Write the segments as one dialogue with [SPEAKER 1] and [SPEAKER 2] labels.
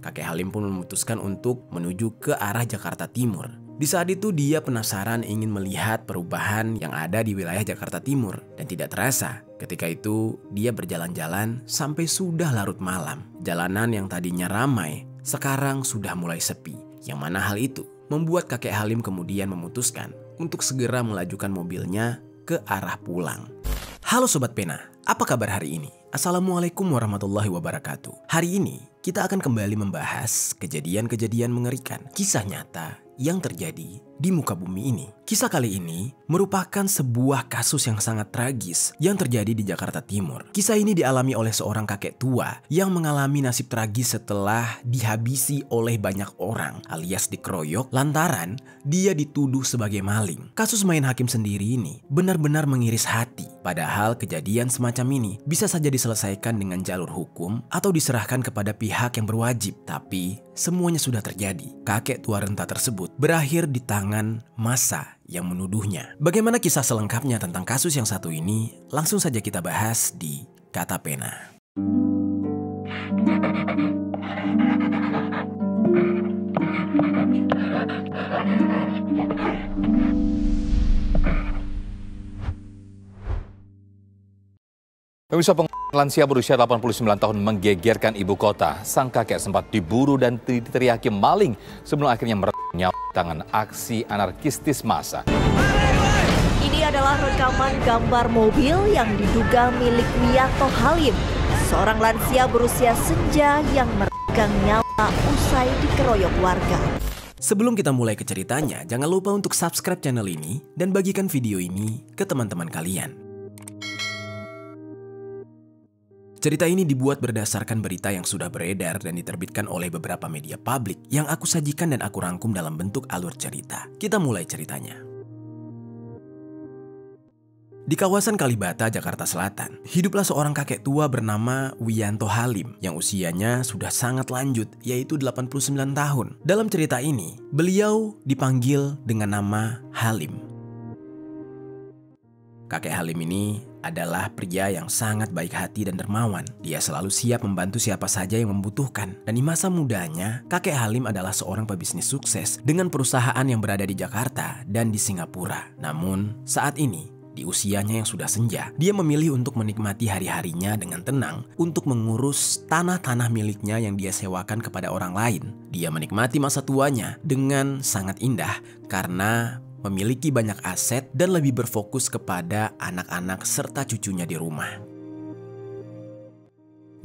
[SPEAKER 1] Kakek Halim pun memutuskan untuk menuju ke arah Jakarta Timur. Di saat itu dia penasaran ingin melihat perubahan yang ada di wilayah Jakarta Timur. Dan tidak terasa, ketika itu dia berjalan-jalan sampai sudah larut malam. Jalanan yang tadinya ramai, sekarang sudah mulai sepi. Yang mana hal itu membuat kakek Halim kemudian memutuskan untuk segera melajukan mobilnya ke arah pulang. Halo Sobat Pena, apa kabar hari ini? Assalamualaikum warahmatullahi wabarakatuh. Hari ini kita akan kembali membahas kejadian-kejadian mengerikan, kisah nyata yang terjadi di muka bumi ini. Kisah kali ini merupakan sebuah kasus yang sangat tragis yang terjadi di Jakarta Timur. Kisah ini dialami oleh seorang kakek tua yang mengalami nasib tragis setelah dihabisi oleh banyak orang alias dikeroyok lantaran dia dituduh sebagai maling. Kasus main hakim sendiri ini benar-benar mengiris hati. Padahal kejadian semacam ini bisa saja diselesaikan dengan jalur hukum atau diserahkan kepada pihak yang berwajib. Tapi semuanya sudah terjadi. Kakek tua renta tersebut berakhir di tangan massa yang menuduhnya. Bagaimana kisah selengkapnya tentang kasus yang satu ini? Langsung saja kita bahas di Kata Pena.
[SPEAKER 2] Pemirsa, lansia berusia 89 tahun menggegerkan ibu kota. Sang kakek sempat diburu dan diteriaki maling sebelum akhirnya merekam nyawa tangan aksi anarkistis massa.
[SPEAKER 3] Ini adalah rekaman gambar mobil yang diduga milik Wiyanto Halim, seorang lansia berusia senja yang meregang nyawa usai dikeroyok warga.
[SPEAKER 1] Sebelum kita mulai ke ceritanya, jangan lupa untuk subscribe channel ini dan bagikan video ini ke teman-teman kalian. Cerita ini dibuat berdasarkan berita yang sudah beredar dan diterbitkan oleh beberapa media publik yang aku sajikan dan aku rangkum dalam bentuk alur cerita. Kita mulai ceritanya. Di kawasan Kalibata, Jakarta Selatan, hiduplah seorang kakek tua bernama Wiyanto Halim yang usianya sudah sangat lanjut, yaitu 89 tahun. Dalam cerita ini, beliau dipanggil dengan nama Halim. Kakek Halim ini adalah pria yang sangat baik hati dan dermawan. Dia selalu siap membantu siapa saja yang membutuhkan. Dan di masa mudanya, kakek Halim adalah seorang pebisnis sukses dengan perusahaan yang berada di Jakarta dan di Singapura. Namun, saat ini, di usianya yang sudah senja, dia memilih untuk menikmati hari-harinya dengan tenang untuk mengurus tanah-tanah miliknya yang dia sewakan kepada orang lain. Dia menikmati masa tuanya dengan sangat indah karena memiliki banyak aset dan lebih berfokus kepada anak-anak serta cucunya di rumah.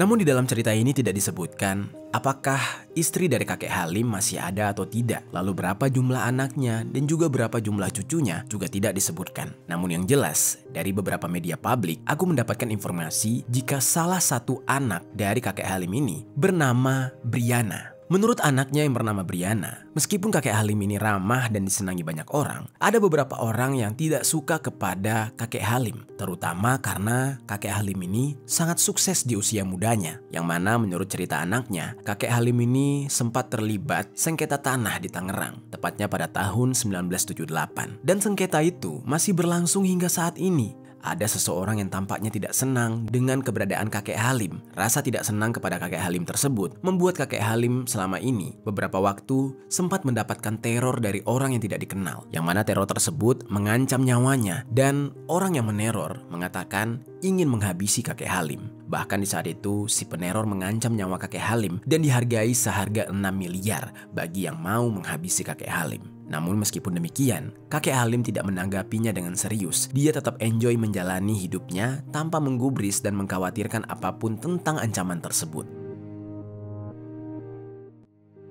[SPEAKER 1] Namun di dalam cerita ini tidak disebutkan apakah istri dari kakek Halim masih ada atau tidak, lalu berapa jumlah anaknya dan juga berapa jumlah cucunya juga tidak disebutkan. Namun yang jelas, dari beberapa media publik, aku mendapatkan informasi jika salah satu anak dari kakek Halim ini bernama Briana. Menurut anaknya yang bernama Briana, meskipun kakek Halim ini ramah dan disenangi banyak orang, ada beberapa orang yang tidak suka kepada kakek Halim, terutama karena kakek Halim ini sangat sukses di usia mudanya, yang mana menurut cerita anaknya, kakek Halim ini sempat terlibat sengketa tanah di Tangerang, tepatnya pada tahun 1978. Dan sengketa itu masih berlangsung hingga saat ini. Ada seseorang yang tampaknya tidak senang dengan keberadaan kakek Halim. Rasa tidak senang kepada kakek Halim tersebut membuat kakek Halim selama ini beberapa waktu sempat mendapatkan teror dari orang yang tidak dikenal. Yang mana teror tersebut mengancam nyawanya dan orang yang meneror mengatakan ingin menghabisi kakek Halim. Bahkan di saat itu si peneror mengancam nyawa kakek Halim dan dihargai seharga 6 miliar bagi yang mau menghabisi kakek Halim. Namun meskipun demikian, kakek Halim tidak menanggapinya dengan serius. Dia tetap enjoy menjalani hidupnya tanpa menggubris dan mengkhawatirkan apapun tentang ancaman tersebut.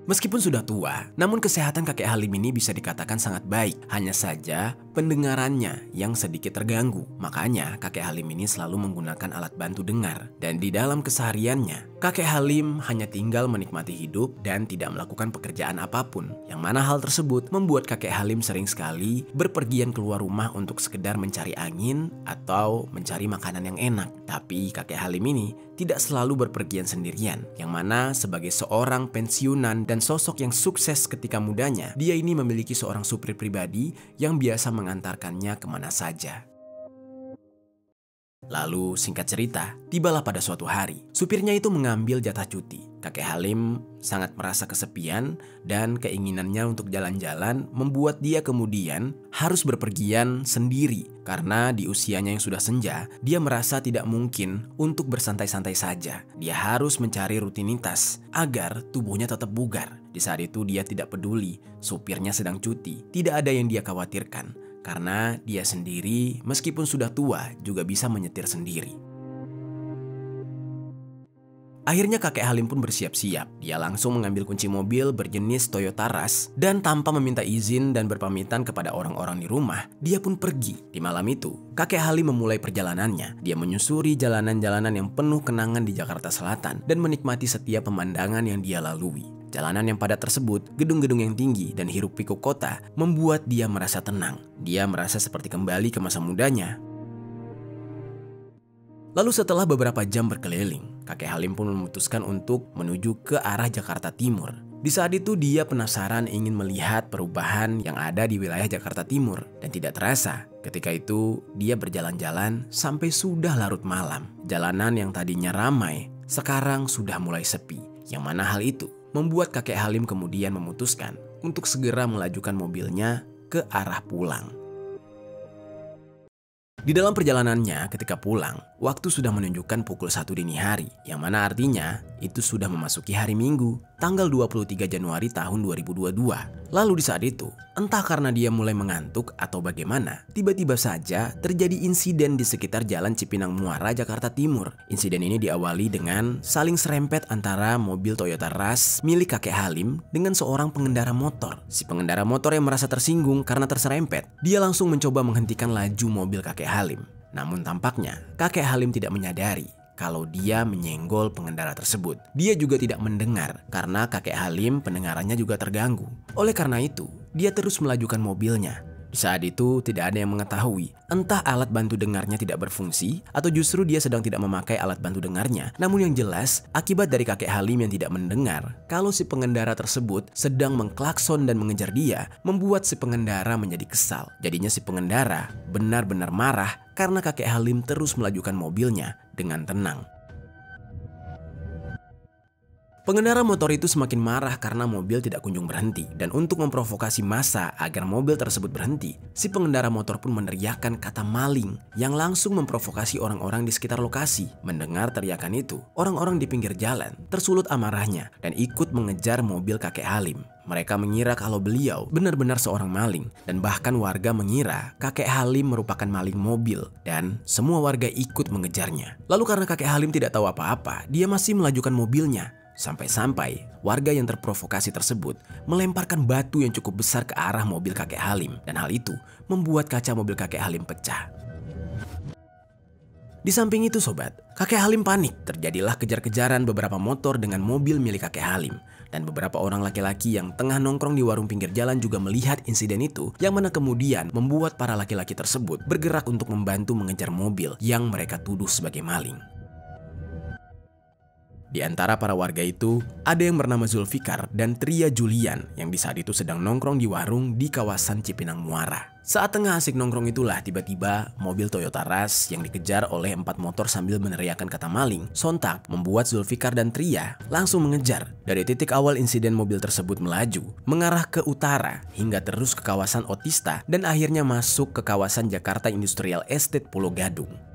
[SPEAKER 1] Meskipun sudah tua, namun kesehatan kakek Halim ini bisa dikatakan sangat baik. Hanya saja pendengarannya yang sedikit terganggu. Makanya kakek Halim ini selalu menggunakan alat bantu dengar. Dan di dalam kesehariannya, kakek Halim hanya tinggal menikmati hidup dan tidak melakukan pekerjaan apapun. Yang mana hal tersebut membuat kakek Halim sering sekali berpergian keluar rumah untuk sekedar mencari angin atau mencari makanan yang enak. Tapi kakek Halim ini tidak selalu berpergian sendirian. Yang mana sebagai seorang pensiunan dan sosok yang sukses ketika mudanya, dia ini memiliki seorang supir pribadi yang biasa mengantarkannya kemana saja. Lalu singkat cerita, tibalah pada suatu hari, supirnya itu mengambil jatah cuti. Kakek Halim sangat merasa kesepian dan keinginannya untuk jalan-jalan membuat dia kemudian harus berpergian sendiri. Karena di usianya yang sudah senja, dia merasa tidak mungkin untuk bersantai-santai saja. Dia harus mencari rutinitas agar tubuhnya tetap bugar. Di saat itu dia tidak peduli supirnya sedang cuti, tidak ada yang dia khawatirkan. Karena dia sendiri meskipun sudah tua juga bisa menyetir sendiri. Akhirnya kakek Halim pun bersiap-siap. Dia langsung mengambil kunci mobil berjenis Toyota Rush dan tanpa meminta izin dan berpamitan kepada orang-orang di rumah, dia pun pergi. Di malam itu, kakek Halim memulai perjalanannya. Dia menyusuri jalanan-jalanan yang penuh kenangan di Jakarta Selatan dan menikmati setiap pemandangan yang dia lalui. Jalanan yang padat tersebut, gedung-gedung yang tinggi, dan hiruk-pikuk kota membuat dia merasa tenang. Dia merasa seperti kembali ke masa mudanya. Lalu setelah beberapa jam berkeliling, kakek Halim pun memutuskan untuk menuju ke arah Jakarta Timur. Di saat itu dia penasaran ingin melihat perubahan yang ada di wilayah Jakarta Timur. Dan tidak terasa, ketika itu dia berjalan-jalan sampai sudah larut malam. Jalanan yang tadinya ramai, sekarang sudah mulai sepi. Yang mana hal itu membuat kakek Halim kemudian memutuskan untuk segera melajukan mobilnya ke arah pulang. Di dalam perjalanannya ketika pulang, waktu sudah menunjukkan pukul 1 dini hari, yang mana artinya itu sudah memasuki hari Minggu, tanggal 23 Januari tahun 2022. Lalu di saat itu, entah karena dia mulai mengantuk atau bagaimana, tiba-tiba saja terjadi insiden di sekitar Jalan Cipinang Muara, Jakarta Timur. Insiden ini diawali dengan saling serempet antara mobil Toyota Rush milik kakek Halim dengan seorang pengendara motor. Si pengendara motor yang merasa tersinggung karena terserempet, dia langsung mencoba menghentikan laju mobil kakek Halim. Namun tampaknya kakek Halim tidak menyadari kalau dia menyenggol pengendara tersebut. Dia juga tidak mendengar karena kakek Halim pendengarannya juga terganggu. Oleh karena itu, dia terus melajukan mobilnya. Di saat itu tidak ada yang mengetahui entah alat bantu dengarnya tidak berfungsi atau justru dia sedang tidak memakai alat bantu dengarnya. Namun yang jelas, akibat dari kakek Halim yang tidak mendengar kalau si pengendara tersebut sedang mengklakson dan mengejar dia, membuat si pengendara menjadi kesal. Jadinya si pengendara benar-benar marah karena kakek Halim terus melajukan mobilnya dengan tenang. Pengendara motor itu semakin marah karena mobil tidak kunjung berhenti, dan untuk memprovokasi massa agar mobil tersebut berhenti, si pengendara motor pun meneriakkan kata maling yang langsung memprovokasi orang-orang di sekitar lokasi. Mendengar teriakan itu, orang-orang di pinggir jalan tersulut amarahnya dan ikut mengejar mobil kakek Halim. Mereka mengira kalau beliau benar-benar seorang maling, dan bahkan warga mengira kakek Halim merupakan maling mobil, dan semua warga ikut mengejarnya. Lalu karena kakek Halim tidak tahu apa-apa, dia masih melajukan mobilnya. Sampai-sampai warga yang terprovokasi tersebut melemparkan batu yang cukup besar ke arah mobil kakek Halim, dan hal itu membuat kaca mobil kakek Halim pecah. Di samping itu sobat, kakek Halim panik. Terjadilah kejar-kejaran beberapa motor dengan mobil milik kakek Halim. Dan beberapa orang laki-laki yang tengah nongkrong di warung pinggir jalan juga melihat insiden itu, yang mana kemudian membuat para laki-laki tersebut bergerak untuk membantu mengejar mobil yang mereka tuduh sebagai maling. Di antara para warga itu, ada yang bernama Zulfikar dan Tria Julian yang di saat itu sedang nongkrong di warung di kawasan Cipinang Muara. Saat tengah asik nongkrong itulah tiba-tiba mobil Toyota Rush yang dikejar oleh 4 motor sambil meneriakkan kata maling sontak membuat Zulfikar dan Tria langsung mengejar. Dari titik awal insiden mobil tersebut melaju mengarah ke utara hingga terus ke kawasan Otista dan akhirnya masuk ke kawasan Jakarta Industrial Estate Pulau Gadung.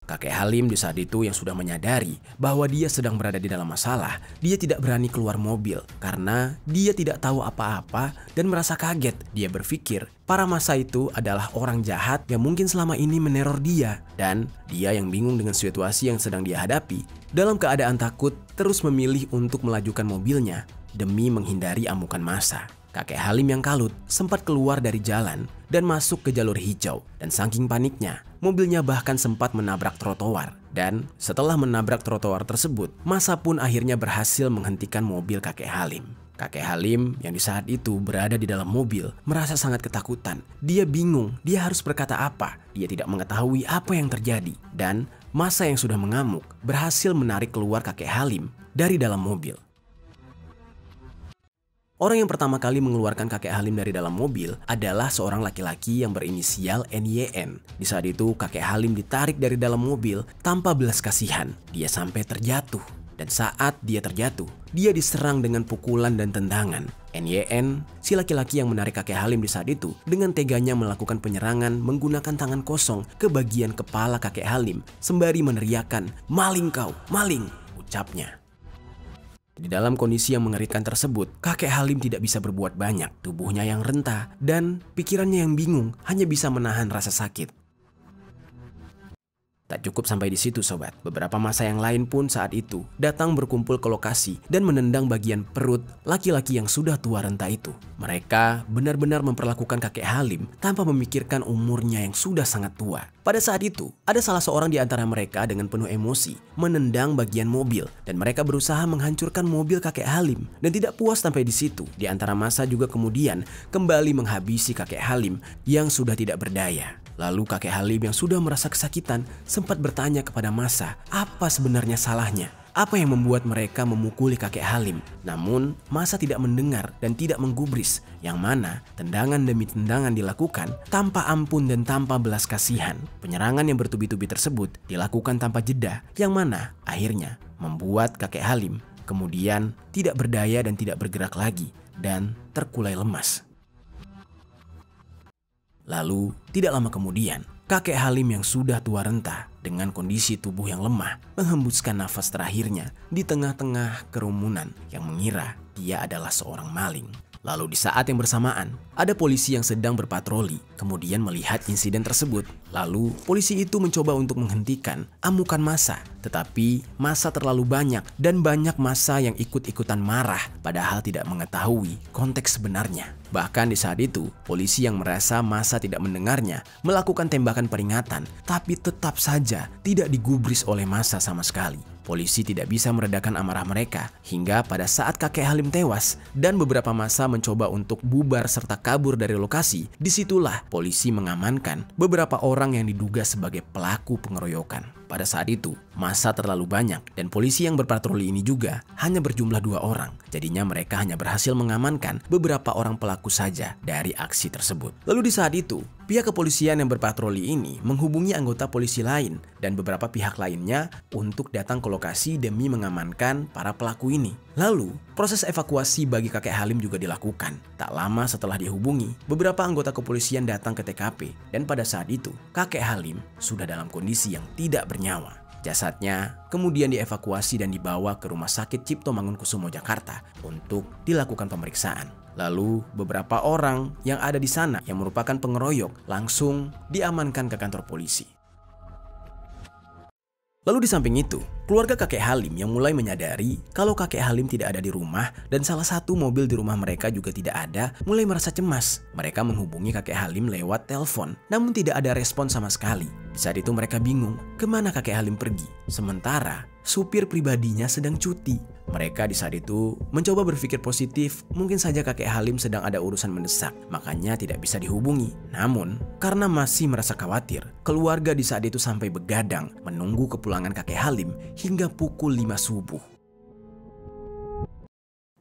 [SPEAKER 1] Kakek Halim di saat itu yang sudah menyadari bahwa dia sedang berada di dalam masalah, dia tidak berani keluar mobil karena dia tidak tahu apa-apa dan merasa kaget. Dia berpikir para massa itu adalah orang jahat yang mungkin selama ini meneror dia, dan dia yang bingung dengan situasi yang sedang dia hadapi. Dalam keadaan takut, terus memilih untuk melajukan mobilnya demi menghindari amukan massa. Kakek Halim yang kalut sempat keluar dari jalan dan masuk ke jalur hijau, dan saking paniknya, mobilnya bahkan sempat menabrak trotoar. Dan setelah menabrak trotoar tersebut, massa pun akhirnya berhasil menghentikan mobil kakek Halim. Kakek Halim yang di saat itu berada di dalam mobil merasa sangat ketakutan. Dia bingung, dia harus berkata apa. Dia tidak mengetahui apa yang terjadi, dan massa yang sudah mengamuk berhasil menarik keluar kakek Halim dari dalam mobil. Orang yang pertama kali mengeluarkan kakek Halim dari dalam mobil adalah seorang laki-laki yang berinisial NYN. Di saat itu, kakek Halim ditarik dari dalam mobil tanpa belas kasihan. Dia sampai terjatuh. Dan saat dia terjatuh, dia diserang dengan pukulan dan tendangan. NYN, si laki-laki yang menarik kakek Halim di saat itu, dengan teganya melakukan penyerangan menggunakan tangan kosong ke bagian kepala kakek Halim sembari meneriakkan, "Maling kau, maling!" ucapnya. Di dalam kondisi yang mengerikan tersebut, kakek Halim tidak bisa berbuat banyak. Tubuhnya yang rentah dan pikirannya yang bingung hanya bisa menahan rasa sakit. Tak cukup sampai di situ sobat, beberapa massa yang lain pun saat itu datang berkumpul ke lokasi dan menendang bagian perut laki-laki yang sudah tua renta itu. Mereka benar-benar memperlakukan kakek Halim tanpa memikirkan umurnya yang sudah sangat tua. Pada saat itu, ada salah seorang di antara mereka dengan penuh emosi menendang bagian mobil dan mereka berusaha menghancurkan mobil kakek Halim. Dan tidak puas sampai di situ, di antara massa juga kemudian kembali menghabisi kakek Halim yang sudah tidak berdaya. Lalu kakek Halim yang sudah merasa kesakitan sempat bertanya kepada massa apa sebenarnya salahnya. Apa yang membuat mereka memukuli kakek Halim? Namun massa tidak mendengar dan tidak menggubris, yang mana tendangan demi tendangan dilakukan tanpa ampun dan tanpa belas kasihan. Penyerangan yang bertubi-tubi tersebut dilakukan tanpa jeda, yang mana akhirnya membuat kakek Halim kemudian tidak berdaya dan tidak bergerak lagi dan terkulai lemas. Lalu, tidak lama kemudian, kakek Halim yang sudah tua renta dengan kondisi tubuh yang lemah menghembuskan nafas terakhirnya di tengah-tengah kerumunan yang mengira dia adalah seorang maling. Lalu di saat yang bersamaan, ada polisi yang sedang berpatroli, kemudian melihat insiden tersebut. Lalu polisi itu mencoba untuk menghentikan amukan massa, tetapi massa terlalu banyak dan banyak massa yang ikut-ikutan marah padahal tidak mengetahui konteks sebenarnya. Bahkan di saat itu, polisi yang merasa massa tidak mendengarnya melakukan tembakan peringatan, tapi tetap saja tidak digubris oleh massa sama sekali. Polisi tidak bisa meredakan amarah mereka hingga pada saat kakek Halim tewas dan beberapa massa mencoba untuk bubar serta kabur dari lokasi. Disitulah polisi mengamankan beberapa orang yang diduga sebagai pelaku pengeroyokan. Pada saat itu, massa terlalu banyak dan polisi yang berpatroli ini juga hanya berjumlah 2 orang. Jadinya mereka hanya berhasil mengamankan beberapa orang pelaku saja dari aksi tersebut. Lalu di saat itu, pihak kepolisian yang berpatroli ini menghubungi anggota polisi lain dan beberapa pihak lainnya untuk datang ke lokasi demi mengamankan para pelaku ini. Lalu, proses evakuasi bagi kakek Halim juga dilakukan. Tak lama setelah dihubungi, beberapa anggota kepolisian datang ke TKP dan pada saat itu, kakek Halim sudah dalam kondisi yang tidak bernyawa. Jasadnya kemudian dievakuasi dan dibawa ke Rumah Sakit Cipto Mangunkusumo Jakarta untuk dilakukan pemeriksaan. Lalu beberapa orang yang ada di sana yang merupakan pengeroyok langsung diamankan ke kantor polisi. Lalu di samping itu, keluarga kakek Halim yang mulai menyadari kalau kakek Halim tidak ada di rumah dan salah satu mobil di rumah mereka juga tidak ada, mulai merasa cemas. Mereka menghubungi kakek Halim lewat telepon, namun tidak ada respon sama sekali. Di saat itu mereka bingung kemana kakek Halim pergi, sementara supir pribadinya sedang cuti. Mereka di saat itu mencoba berpikir positif, mungkin saja kakek Halim sedang ada urusan mendesak, makanya tidak bisa dihubungi. Namun, karena masih merasa khawatir, keluarga di saat itu sampai begadang menunggu kepulangan kakek Halim hingga pukul 5 subuh.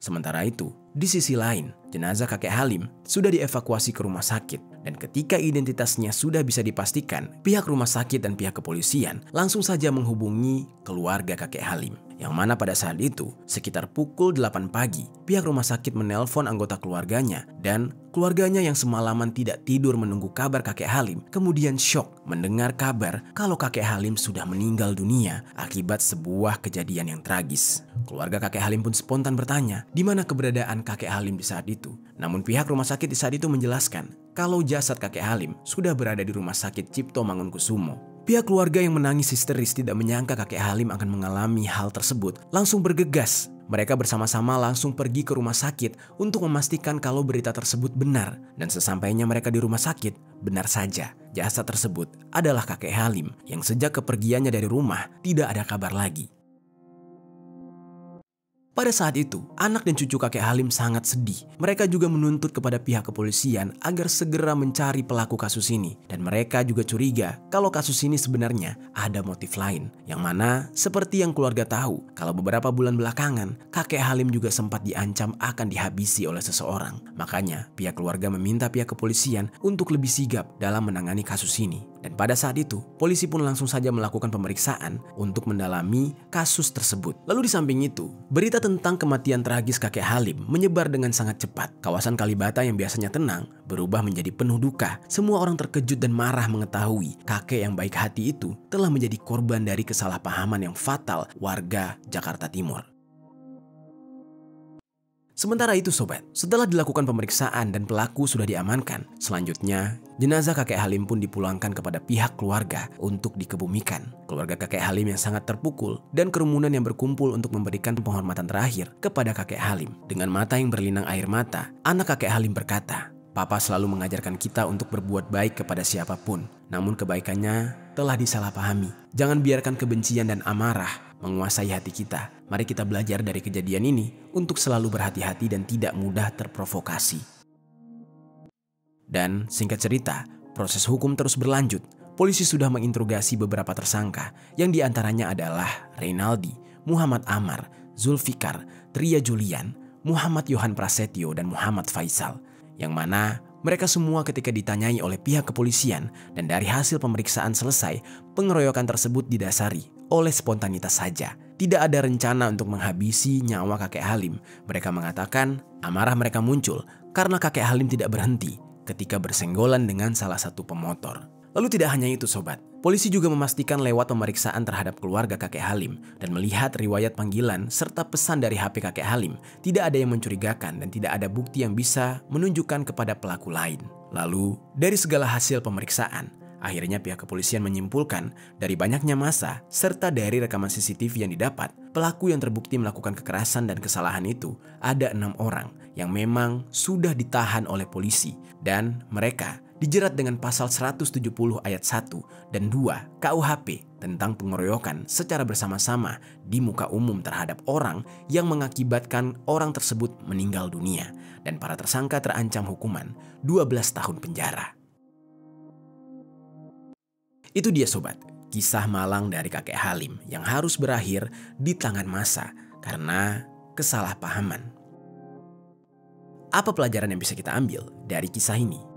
[SPEAKER 1] Sementara itu, di sisi lain, jenazah kakek Halim sudah dievakuasi ke rumah sakit dan ketika identitasnya sudah bisa dipastikan, pihak rumah sakit dan pihak kepolisian langsung saja menghubungi keluarga kakek Halim. Yang mana pada saat itu, sekitar pukul 8 pagi, pihak rumah sakit menelpon anggota keluarganya dan keluarganya yang semalaman tidak tidur menunggu kabar kakek Halim kemudian syok mendengar kabar kalau kakek Halim sudah meninggal dunia akibat sebuah kejadian yang tragis. Keluarga kakek Halim pun spontan bertanya di mana keberadaan kakek Halim di saat itu. Namun pihak rumah sakit di saat itu menjelaskan kalau jasad kakek Halim sudah berada di Rumah Sakit Cipto Mangunkusumo. Pihak keluarga yang menangis histeris tidak menyangka kakek Halim akan mengalami hal tersebut, langsung bergegas. Mereka bersama-sama langsung pergi ke rumah sakit untuk memastikan kalau berita tersebut benar. Dan sesampainya mereka di rumah sakit, benar saja jasad tersebut adalah kakek Halim yang sejak kepergiannya dari rumah tidak ada kabar lagi. Pada saat itu, anak dan cucu kakek Halim sangat sedih. Mereka juga menuntut kepada pihak kepolisian agar segera mencari pelaku kasus ini. Dan mereka juga curiga kalau kasus ini sebenarnya ada motif lain. Yang mana, seperti yang keluarga tahu, kalau beberapa bulan belakangan, kakek Halim juga sempat diancam akan dihabisi oleh seseorang. Makanya, pihak keluarga meminta pihak kepolisian untuk lebih sigap dalam menangani kasus ini. Dan pada saat itu, polisi pun langsung saja melakukan pemeriksaan untuk mendalami kasus tersebut. Lalu di samping itu, berita tentang kematian tragis kakek Halim menyebar dengan sangat cepat. Kawasan Kalibata yang biasanya tenang berubah menjadi penuh duka. Semua orang terkejut dan marah mengetahui kakek yang baik hati itu telah menjadi korban dari kesalahpahaman yang fatal warga Jakarta Timur. Sementara itu sobat, setelah dilakukan pemeriksaan dan pelaku sudah diamankan, selanjutnya jenazah kakek Halim pun dipulangkan kepada pihak keluarga untuk dikebumikan. Keluarga kakek Halim yang sangat terpukul dan kerumunan yang berkumpul untuk memberikan penghormatan terakhir kepada kakek Halim. Dengan mata yang berlinang air mata, anak kakek Halim berkata, "Papa selalu mengajarkan kita untuk berbuat baik kepada siapapun, namun kebaikannya telah disalahpahami. Jangan biarkan kebencian dan amarah menguasai hati kita. Mari kita belajar dari kejadian ini untuk selalu berhati-hati dan tidak mudah terprovokasi." Dan singkat cerita, proses hukum terus berlanjut. Polisi sudah menginterogasi beberapa tersangka yang diantaranya adalah Reynaldi, Muhammad Amar, Zulfikar, Tria Julian, Muhammad Yohan Prasetyo, dan Muhammad Faisal. Yang mana mereka semua ketika ditanyai oleh pihak kepolisian dan dari hasil pemeriksaan selesai, pengeroyokan tersebut didasari oleh spontanitas saja. Tidak ada rencana untuk menghabisi nyawa kakek Halim. Mereka mengatakan amarah mereka muncul karena kakek Halim tidak berhenti ketika bersenggolan dengan salah satu pemotor. Lalu tidak hanya itu sobat, polisi juga memastikan lewat pemeriksaan terhadap keluarga kakek Halim dan melihat riwayat panggilan serta pesan dari HP kakek Halim, tidak ada yang mencurigakan dan tidak ada bukti yang bisa menunjukkan kepada pelaku lain. Lalu, dari segala hasil pemeriksaan, akhirnya pihak kepolisian menyimpulkan dari banyaknya massa serta dari rekaman CCTV yang didapat, pelaku yang terbukti melakukan kekerasan dan kesalahan itu ada 6 orang yang memang sudah ditahan oleh polisi dan mereka dijerat dengan pasal 170 ayat 1 dan 2 KUHP tentang pengeroyokan secara bersama-sama di muka umum terhadap orang yang mengakibatkan orang tersebut meninggal dunia, dan para tersangka terancam hukuman 12 tahun penjara. Itu dia sobat, kisah malang dari kakek Halim yang harus berakhir di tangan massa karena kesalahpahaman. Apa pelajaran yang bisa kita ambil dari kisah ini?